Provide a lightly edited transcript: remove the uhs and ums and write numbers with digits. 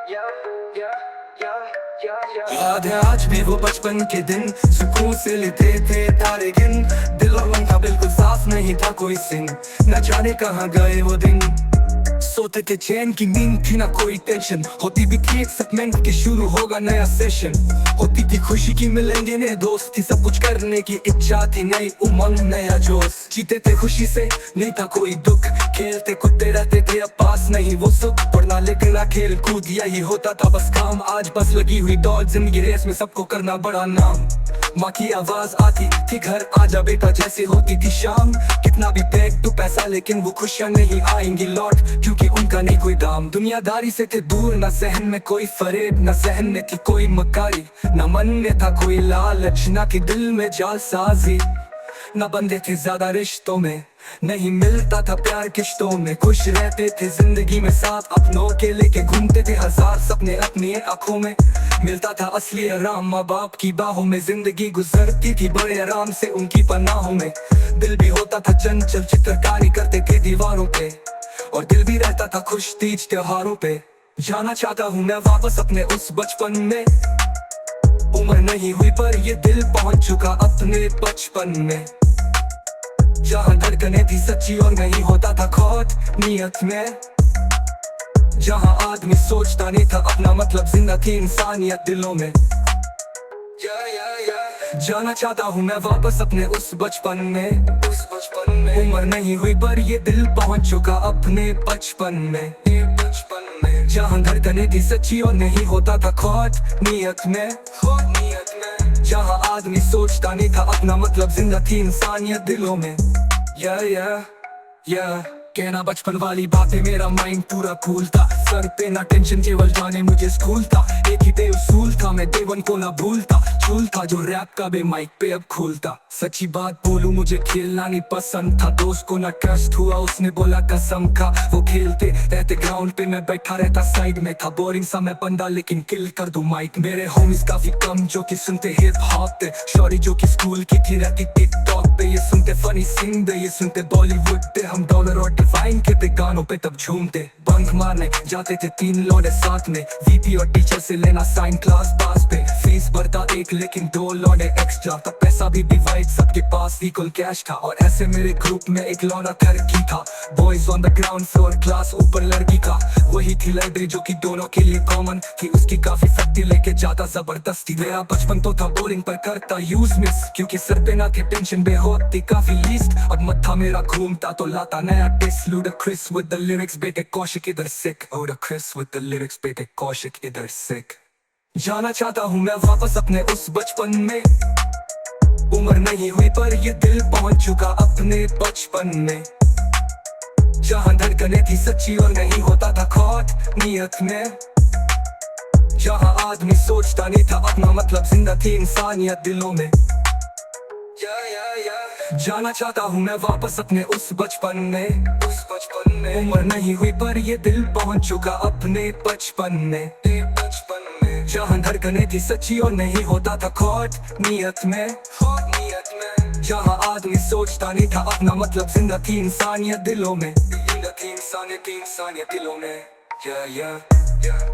याद है आज भी वो बचपन के दिन, सुकून से लेते थे तारे गिन। दिल और मन था बिल्कुल साफ, नहीं था कोई सिंह, न जाने कहाँ गए वो दिन। सोते थे चैन की नींद थी, ना कोई टेंशन होती भी थी। एक्साइटमेंट के शुरू होगा नया सेशन, होती थी खुशी की मिलेंगे नए दोस्त। थी सब कुछ करने की इच्छा थी, नई उमंग नया जोश। जीते थे खुशी से, नहीं था कोई दुख, खेलते कूदते रहते थे अब पास नहीं वो सुख। पढ़ना लिखना खेल कूद यही होता था बस काम। आज बस लगी हुई दौड़ जिंदगी रेस में, सबको करना बड़ा नाम। माँ की आवाज आती थी घर आजा बेटा, जैसे होती थी शाम। कितना भी फेंक तू पैसा, लेकिन वो खुशियाँ नहीं आएंगी लौट, क्योंकि उनका नहीं कोई दाम। दुनियादारी से थे दूर, न जहन में कोई फरेब, न जहन में थी कोई मकारी, न मन में था कोई लालच, न कि दिल में जालसाजी। न बंधे थे ज्यादा रिश्तों में, नहीं मिलता था प्यार किश्तों में। खुश रहते थे जिंदगी में साथ अपनों के, लेके घूमते थे हजार सपने अपनी आंखों में। मिलता था असली आराम माँ बाप की बाहों में, जिंदगी गुजरती थी बड़े आराम से उनकी पनाहों में। दिल भी होता था चंचल, चित्रकारी करते थे दीवारों पे, और दिल भी रहता था खुश तीज त्योहारों पे। जाना चाहता हूँ मैं वापस अपने उस बचपन में, उम्र नहीं हुई पर ये दिल पहुंच चुका अपने बचपन में। जहाँ धड़कने थी सच्ची और नहीं होता था खोट नीयत में, जहाँ आदमी सोचता नहीं था अपना मतलब, जिंदा थी इंसानियत दिलों में। जाना चाहता हूँ मैं वापस अपने उस बचपन में, उम्र नहीं हुई पर ये दिल पहुंच चुका अपने बचपन में। जहाँ धड़कने थी सच्ची और नहीं होता था खोट नीयत में, जहाँ आदमी सोचता नहीं था अपना मतलब, जिंदा थी इंसानियत दिलों में। कहना बचपन वाली बातें, मेरा माइंड पूरा कूल था। सर पे ना टेंशन, केवल जाने मुझे स्कूल था। एक ही दे उसूल था, मैं देवन को ना भूलता। चूल था जो रैप का बे माइक पे अब खोलता। सच्ची बात बोलूं मुझे खेलना नहीं पसंद था, दोस्त को ना ट्रस्ट हुआ उसने बोला कसम खा। वो खेलते रहते ग्राउंड पे, मैं बैठा रहता साइड में। था बोरिंग सा मैं बंदा, लेकिन किल कर दूं माइक। मेरे होmies काफी कम जो कि सुनते हिप हॉप पे, शॉरी जो कि स्कूल की थी रहती टिकटॉक पे। ये सुनते फनी सिंग दे, ये सुनते बॉलीवुड पे। हम डॉलर और डिवाइन के पे गानों पे तब झूमते। बंक मारने जाते थे 3 लौंडे साथ में, वीपी और टीचर से लेना साइन क्लास पास पे। फीस भरता एक लेकिन 2 लौंडे एक्स्ट्रा, तब पैसा भी डिवाइड सबके पास इक्वल कैश था। और ऐसे मेरे ग्रुप में एक लौंडा टर्की था। Boys on the ground floor, class ऊपर लड़की का। वही थी लाइब्रेरी जो कि दोनों के लिए कॉमन थी, उसकी काफी फट्टी लेके जाता जबरदस्ती। मेरा बचपन तो था बोरिंग पर करता यूज मिस, क्योंकि सर पे ना थे टेंशन बे होती काफी लीस्ट। और मत्था मेरा घूमता तो लाता नया test. Ludacris with the lyrics, बेटे कौशिक इधर sick। Ludacris with the lyrics, बेटे कौशिक इधर sick। जाना चाहता हूँ मैं वापस अपने उस बचपन में, उम्र नहीं हुई पर ये दिल पहुंच चुका अपने बचपन में। जहाँ धड़कने थी सच्ची और नहीं होता था खोट नीयत में, जहाँ आदमी सोचता नहीं था अपना मतलब, जिंदा थी इंसानियत दिलों में। जाना चाहता हूँ मैं वापस अपने उस बचपन में, उम्र नहीं हुई पर ये दिल पहुंच चुका अपने बचपन में। जहाँ धड़कने थी सच्ची और नहीं होता था खोट नीयत में, जहाँ आदमी सोचता नहीं था अपना मतलब, जिंदा थी इंसानियत दिलों में। जिंदा थी इंसानियत दिलों में।